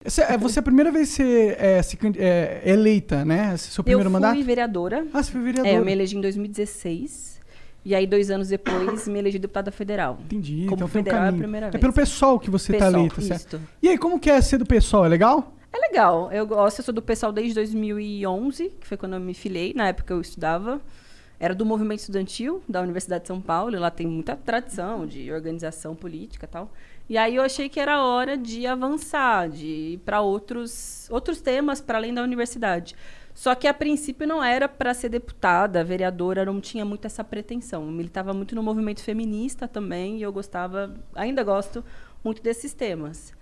Você é a primeira vez que você é eleita, né? Seu primeiro mandato? Eu fui vereadora. Ah, você foi vereadora. Eu me elegi em 2016. E aí, 2 anos depois, me elegi deputada federal. Entendi. Como então federal tem é a primeira vez. É pelo PSOL que você tá eleita, certo? Isso. E aí, como que é ser do PSOL? É legal? É legal. Eu sou do PSOL desde 2011, que foi quando eu me filiei. Na época eu estudava. Era do movimento estudantil da Universidade de São Paulo. E lá tem muita tradição de organização política e tal. E aí eu achei que era hora de avançar, de ir para outros temas para além da universidade. Só que a princípio não era para ser deputada, vereadora, não tinha muito essa pretensão. Eu militava muito no movimento feminista também e eu ainda gosto muito desses temas.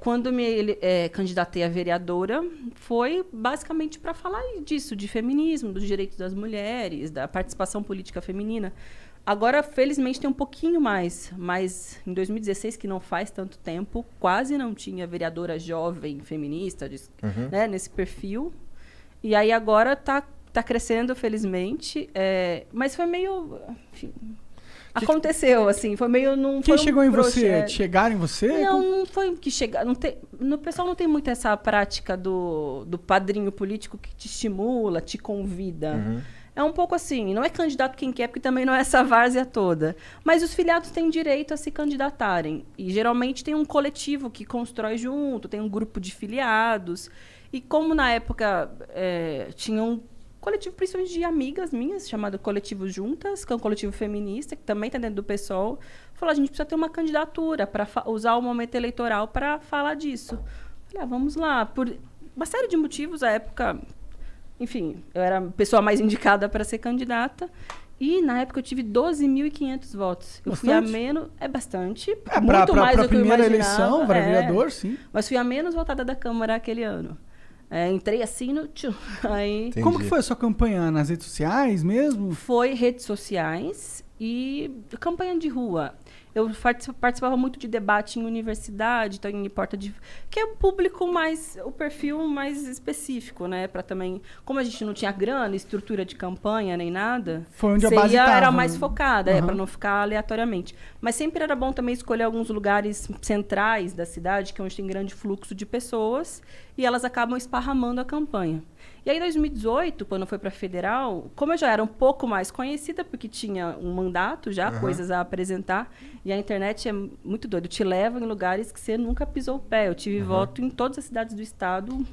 Quando me candidatei a vereadora, foi basicamente para falar disso, de feminismo, dos direitos das mulheres, da participação política feminina. Agora, felizmente, tem um pouquinho mais, mas em 2016, que não faz tanto tempo, quase não tinha vereadora jovem feminista né, nesse perfil. E aí agora tá crescendo, felizmente, mas foi meio... Enfim, aconteceu, assim, foi meio... Quem chegou em você? Chegaram em você? Não foi que chegar... No pessoal não tem muito essa prática do padrinho político que te estimula, te convida. Uhum. É um pouco assim, não é candidato quem quer, porque também não é essa várzea toda. Mas os filiados têm direito a se candidatarem. E geralmente tem um coletivo que constrói junto, tem um grupo de filiados. E como na época tinha um coletivo, principalmente de amigas minhas, chamado Coletivo Juntas, que é um coletivo feminista, que também está dentro do PSOL, falou, a gente precisa ter uma candidatura para usar o momento eleitoral para falar disso. Falei, vamos lá. Por uma série de motivos, à época... Enfim, eu era a pessoa mais indicada para ser candidata. E, na época, eu tive 12.500 votos. Eu fui a menos... É bastante. Muito mais do que eu imaginava. Primeira eleição, para vereador, sim. Mas fui a menos votada da Câmara aquele ano. Entrei assim no... Aí... Como que foi a sua campanha? Nas redes sociais mesmo? Foi redes sociais e campanha de rua. Eu participava muito de debate em universidade, então em porta de... Que é o público mais... O perfil mais específico, né? Para também... Como a gente não tinha grana, estrutura de campanha, nem nada... Foi onde a base tava, era mais focada, uhum. Para não ficar aleatoriamente. Mas sempre era bom também escolher alguns lugares centrais da cidade, que é onde tem grande fluxo de pessoas, e elas acabam esparramando a campanha. E aí, em 2018, quando foi para federal, como eu já era um pouco mais conhecida, porque tinha um mandato já, coisas a apresentar, e a internet é muito doido, te leva em lugares que você nunca pisou o pé. Eu tive voto em todas as cidades do estado,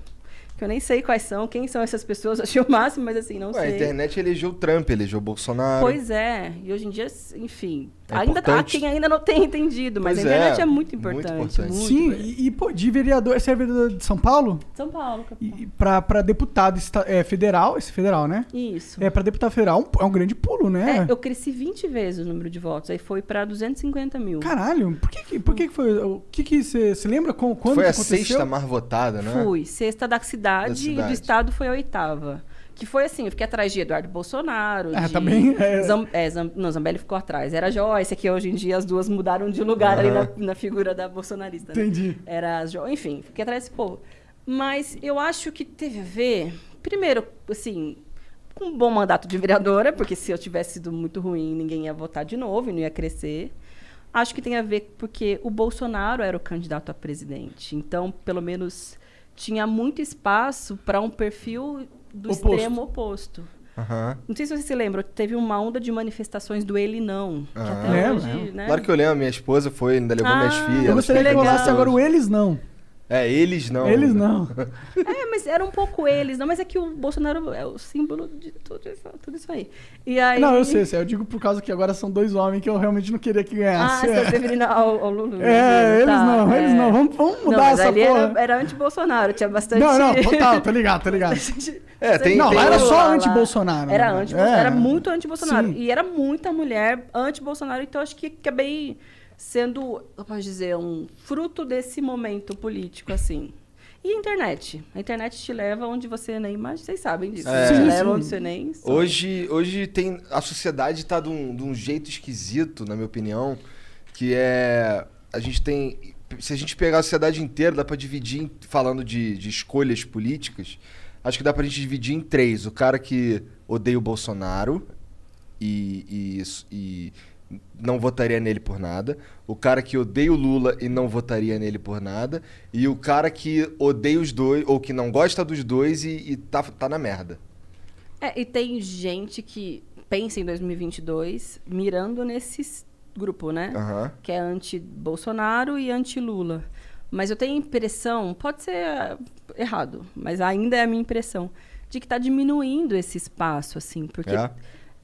que eu nem sei quais são, quem são essas pessoas, eu achei o máximo, mas assim, não sei. A internet elegeu o Trump, elegeu o Bolsonaro. Pois é, e hoje em dia, enfim, há importante. quem ainda não tem entendido, mas Pois a internet é muito importante. Muito importante. Sim, e pô, de vereador, você é vereador de São Paulo? São Paulo, capital. E pra deputado federal, esse federal, né? Isso. Pra deputado federal é um grande pulo, né? Eu cresci 20 vezes o número de votos, aí foi para 250 mil. Caralho, por que foi? O que você se lembra quando foi que a aconteceu? sexta mais votada, né? Fui, sexta da cidade, e do estado foi a oitava. Que foi assim, eu fiquei atrás de Eduardo Bolsonaro, também não, Zambelli ficou atrás. Era Joyce, que hoje em dia as duas mudaram de lugar ali na figura da bolsonarista. Né? Entendi. Era enfim, fiquei atrás desse povo. Mas eu acho que teve a ver, primeiro, assim, com um bom mandato de vereadora, porque se eu tivesse sido muito ruim, ninguém ia votar de novo e não ia crescer. Acho que tem a ver porque o Bolsonaro era o candidato a presidente. Então, pelo menos, tinha muito espaço para um perfil do extremo oposto. Não sei se você se lembra, teve uma onda de manifestações do ele não. Que até hoje, né? Claro que eu lembro, minha esposa foi, ainda levou minhas filhas. Eu gostaria que falasse agora o eles não. Eles não. Eles não. Mas era um pouco eles, não, mas é que o Bolsonaro é o símbolo de tudo isso aí. E aí... Não, eu sei, eu digo por causa que agora são dois homens que eu realmente não queria que ganhasse. Você tá referindo ao Lulu. Eles não, vamos mudar essa porra. Era anti-Bolsonaro, tinha bastante... Não, total, tô ligado. Lá era só anti-Bolsonaro. Era anti-Bolsonaro, era muito anti-Bolsonaro. Sim. E era muita mulher anti-Bolsonaro, então acho que acabei sendo, eu posso dizer, um fruto desse momento político, assim. E a internet? A internet te leva onde você nem imagina. Vocês sabem disso. Te leva onde você nem sabe. Hoje a sociedade está de um jeito esquisito, na minha opinião, que a gente tem... Se a gente pegar a sociedade inteira, dá para dividir, falando de escolhas políticas, acho que dá pra gente dividir em 3. O cara que odeia o Bolsonaro e não votaria nele por nada, o cara que odeia o Lula e não votaria nele por nada, e o cara que odeia os dois, ou que não gosta dos dois e tá na merda. E tem gente que pensa em 2022 mirando nesse grupo, né? Aham. Que é anti-Bolsonaro e anti-Lula. Mas eu tenho a impressão, pode ser errado, mas ainda é a minha impressão, de que está diminuindo esse espaço, assim, porque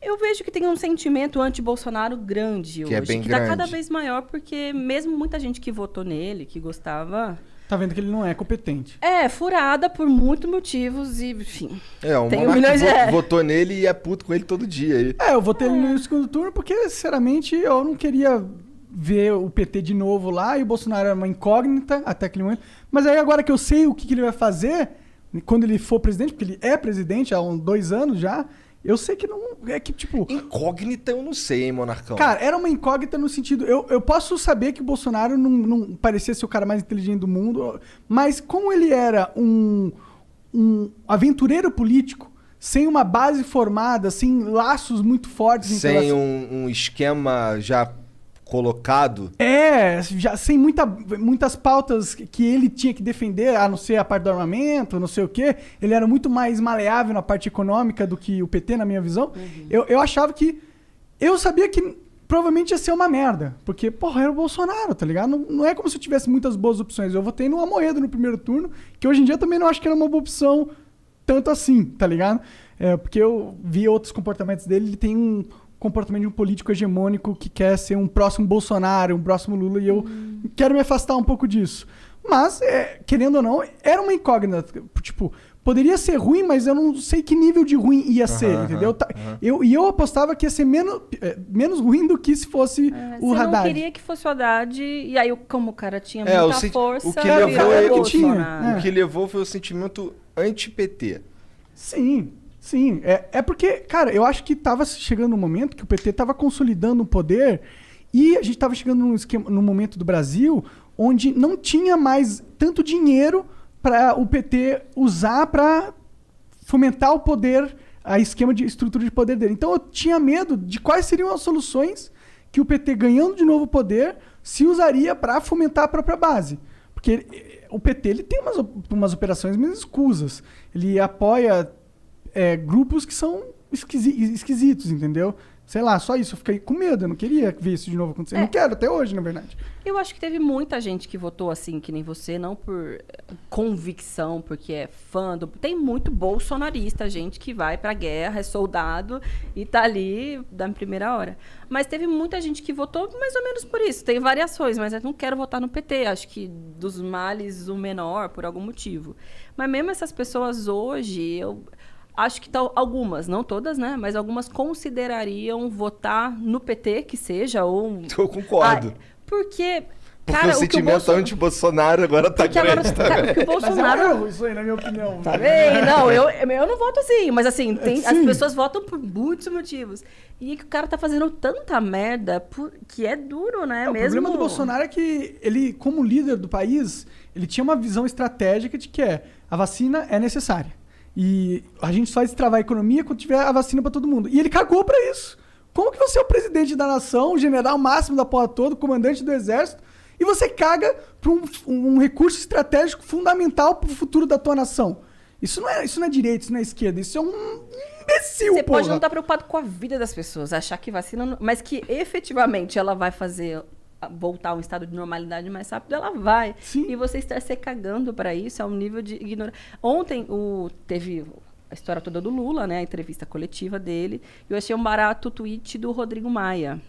eu vejo que tem um sentimento anti-Bolsonaro grande Que hoje, é bem que está grande. cada vez maior, porque mesmo muita gente que votou nele, que gostava, Tá vendo que ele não é competente. furada por muitos motivos e, enfim. O Tem Monark milhões de- votou nele e é puto com ele todo dia. Aí. Eu votei ele no segundo turno porque, sinceramente, eu não queria ver o PT de novo lá e o Bolsonaro era uma incógnita até aquele momento. Mas aí agora que eu sei o que ele vai fazer quando ele for presidente, porque ele é presidente há 2 anos já, eu sei que não... É que, tipo... Incógnita eu não sei, hein, Monarcão? Cara, era uma incógnita no sentido... Eu posso saber que o Bolsonaro não parecia ser o cara mais inteligente do mundo, mas como ele era um aventureiro político, sem uma base formada, sem laços muito fortes... Sem um esquema já colocado. Já sem muitas pautas que ele tinha que defender, a não ser a parte do armamento, não sei o quê. Ele era muito mais maleável na parte econômica do que o PT, na minha visão. Eu achava que... Eu sabia que provavelmente ia ser uma merda. Porque, porra, era o Bolsonaro, tá ligado? Não é como se eu tivesse muitas boas opções. Eu votei no Amoedo no primeiro turno, que hoje em dia eu também não acho que era uma boa opção tanto assim, tá ligado? Porque eu vi outros comportamentos dele, ele tem um comportamento de um político hegemônico que quer ser um próximo Bolsonaro, um próximo Lula, e eu quero me afastar um pouco disso. Mas, querendo ou não, era uma incógnita. Tipo, poderia ser ruim, mas eu não sei que nível de ruim ia ser, entendeu? Eu apostava que ia ser menos ruim do que se fosse o Haddad. Você não queria que fosse o Haddad, e aí como o cara tinha muita força... O que levou Bolsonaro. O que levou foi o sentimento anti-PT. Sim. Porque, cara, eu acho que tava chegando um momento que o PT tava consolidando o poder e a gente tava chegando num momento do Brasil onde não tinha mais tanto dinheiro para o PT usar para fomentar o poder, a esquema de estrutura de poder dele. Então eu tinha medo de quais seriam as soluções que o PT, ganhando de novo poder, se usaria para fomentar a própria base. Porque o PT ele tem umas operações meio escusas. Ele apoia grupos que são esquisitos, entendeu? Sei lá, só isso. Eu fiquei com medo, eu não queria ver isso de novo acontecer. Eu não quero até hoje, na verdade. Eu acho que teve muita gente que votou assim, que nem você, não por convicção, porque é fã do... Tem muito bolsonarista, gente que vai pra guerra, é soldado e tá ali da primeira hora. Mas teve muita gente que votou mais ou menos por isso. Tem variações, mas eu não quero votar no PT. Acho que dos males o menor, por algum motivo. Mas mesmo essas pessoas hoje, acho que algumas, não todas, né? Mas algumas considerariam votar no PT, que seja, ou... Eu concordo. Porque o sentimento anti-Bolsonaro agora tá grande também. Porque o Bolsonaro... Mas é um erro isso aí, na minha opinião. Tá bem? Não, eu não voto assim. Mas assim, as pessoas votam por muitos motivos. E que o cara tá fazendo tanta merda que é duro, né? O problema do Bolsonaro é que ele, como líder do país, ele tinha uma visão estratégica de que a vacina é necessária. E a gente só vai destravar a economia quando tiver a vacina pra todo mundo. E ele cagou pra isso. Como que você é o presidente da nação, o general máximo da porra toda, o comandante do exército, e você caga pra um recurso estratégico fundamental pro futuro da tua nação? Isso não é direita, isso não é esquerda, isso é um imbecil, Você porra. pode não estar preocupado com a vida das pessoas, achar que vacina... Mas que efetivamente ela vai fazer... voltar a um estado de normalidade mais rápido, ela vai. Sim. E você estar se cagando para isso é um nível de ignorância. Ontem teve a história toda do Lula, né? A entrevista coletiva dele. Eu achei um barato o tweet do Rodrigo Maia,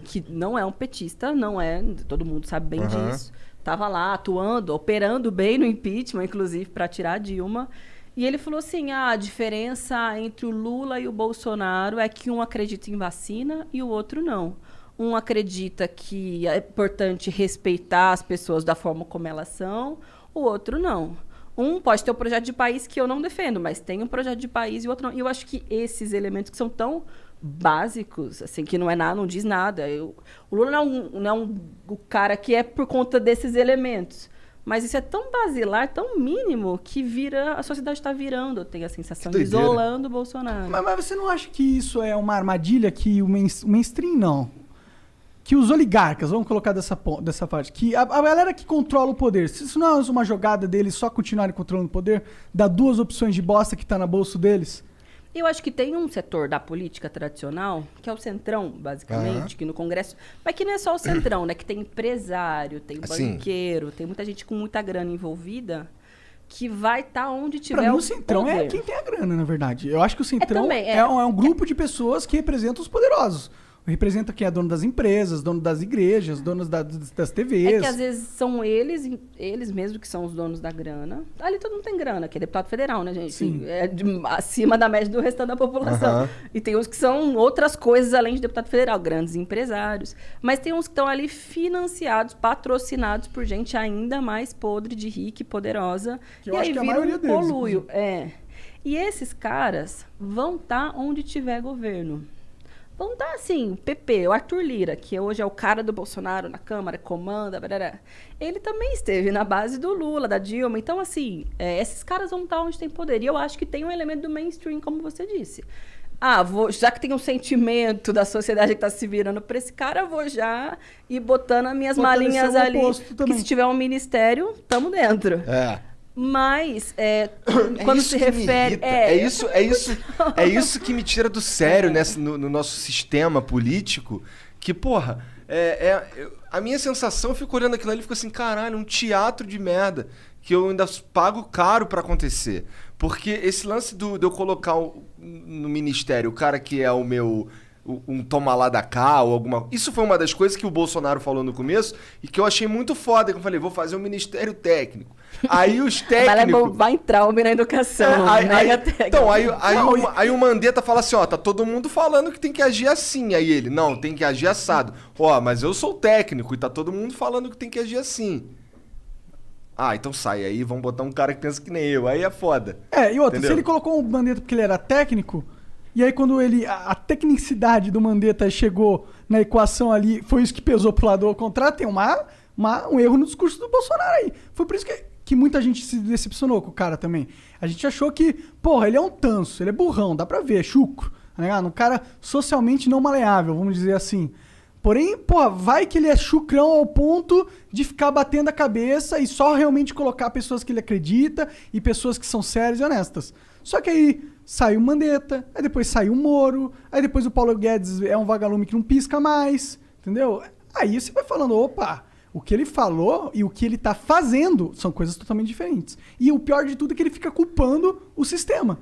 que não é um petista, não é, todo mundo sabe bem disso. Tava lá atuando, operando bem no impeachment, inclusive, para tirar a Dilma. E ele falou assim, a diferença entre o Lula e o Bolsonaro é que um acredita em vacina e o outro não. Um acredita que é importante respeitar as pessoas da forma como elas são, o outro não. Um pode ter um projeto de país que eu não defendo, mas tem um projeto de país e o outro não. E eu acho que esses elementos que são tão básicos, assim, que não é nada, não diz nada. O Lula não é o cara que é por conta desses elementos. Mas isso é tão basilar, tão mínimo, que a sociedade está virando, eu tenho a sensação, isolando o Bolsonaro. Mas você não acha que isso é uma armadilha que o mainstream não? que os oligarcas, vamos colocar dessa parte, que a galera que controla o poder, se isso não é uma jogada deles só continuarem controlando o poder, dá duas opções de bosta que tá na bolsa deles? Eu acho que tem um setor da política tradicional, que é o centrão, basicamente, que no Congresso... Mas que não é só o centrão, né? Que tem empresário, tem banqueiro, tem muita gente com muita grana envolvida, que vai estar onde tiver pra mim, o centrão poder. é quem tem a grana, na verdade. Eu acho que o centrão também, é um grupo de pessoas que representam os poderosos. Representa quem é dono das empresas, dono das igrejas, donos das TVs. É que às vezes são eles mesmos que são os donos da grana. Ali todo mundo tem grana, que é deputado federal, né, gente? Sim. É acima da média do restante da população. E tem uns que são outras coisas além de deputado federal, grandes empresários. Mas tem uns que estão ali financiados, patrocinados por gente ainda mais podre de rica e poderosa. Que eu e acho aí que é a vira maioria deles, poluio. inclusive. E esses caras vão estar onde tiver governo. Vão dar, assim, o PP, o Arthur Lira, que hoje é o cara do Bolsonaro na Câmara, comanda, barará. Ele também esteve na base do Lula, da Dilma. Então, assim, esses caras vão estar onde tem poder. E eu acho que tem um elemento do mainstream, como você disse. Já que tem um sentimento da sociedade que está se virando para esse cara, vou já ir botando as minhas malinhas ali. Que se tiver um ministério, estamos dentro. Mas, quando se refere... É isso que me tira do sério no nosso sistema político, que, porra, a minha sensação, eu fico olhando aquilo ali e fico assim, caralho, um teatro de merda, que eu ainda pago caro pra acontecer. Porque esse lance de eu colocar no ministério o cara que é o meu... um toma lá da cá ou alguma... Isso foi uma das coisas que o Bolsonaro falou no começo e que eu achei muito foda, que eu falei, vou fazer um ministério técnico. Aí os técnicos... Vai entrar homem na educação. Então, aí o Mandetta fala assim, ó, tá todo mundo falando que tem que agir assim. Aí ele, não, tem que agir assado. Ó, mas eu sou técnico e tá todo mundo falando que tem que agir assim. Então sai aí, vamos botar um cara que pensa que nem eu. Aí é foda. E outra, entendeu? Se ele colocou o Mandetta porque ele era técnico, e aí quando a tecnicidade do Mandetta chegou na equação ali, foi isso que pesou pro lado ao contrário, tem um erro no discurso do Bolsonaro aí. Foi por isso que muita gente se decepcionou com o cara também. A gente achou que, porra, ele é um tanso, ele é burrão, dá pra ver, é chucro. Né? Um cara socialmente não maleável, vamos dizer assim. Porém, porra, vai que ele é chucrão ao ponto de ficar batendo a cabeça e só realmente colocar pessoas que ele acredita e pessoas que são sérias e honestas. Só que aí sai o Mandetta, aí depois sai o Moro, aí depois o Paulo Guedes é um vagalume que não pisca mais, entendeu? Aí você vai falando, opa, o que ele falou e o que ele tá fazendo são coisas totalmente diferentes. E o pior de tudo é que ele fica culpando o sistema.